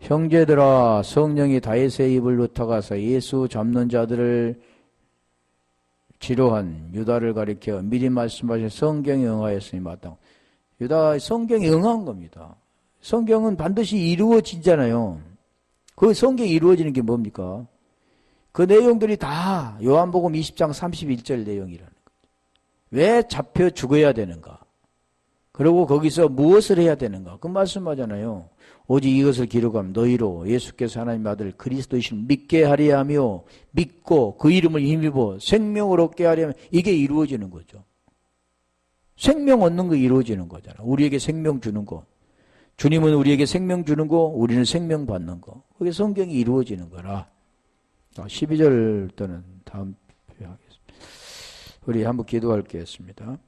형제들아 성령이 다윗의 입을 흩어가서 예수 잡는 자들을 지로한 유다를 가리켜 미리 말씀하신 성경에 응하였으니 마땅. 유다 성경에 응한 겁니다. 성경은 반드시 이루어지잖아요. 그 성경이 이루어지는 게 뭡니까? 그 내용들이 다 요한복음 20장 31절 내용이라는 거죠. 왜 잡혀 죽어야 되는가? 그리고 거기서 무엇을 해야 되는가? 그 말씀하잖아요. 오직 이것을 기록하면 너희로 예수께서 하나님의 아들 그리스도이신 믿게 하려 하며 믿고 그 이름을 힘입어 생명을 얻게 하려면 이게 이루어지는 거죠. 생명 얻는 거 이루어지는 거잖아. 우리에게 생명 주는 거. 주님은 우리에게 생명 주는 거, 우리는 생명 받는 거. 그게 성경이 이루어지는 거라. 12절 때는 다음 표현하겠습니다. 우리 한번 기도하겠습니다.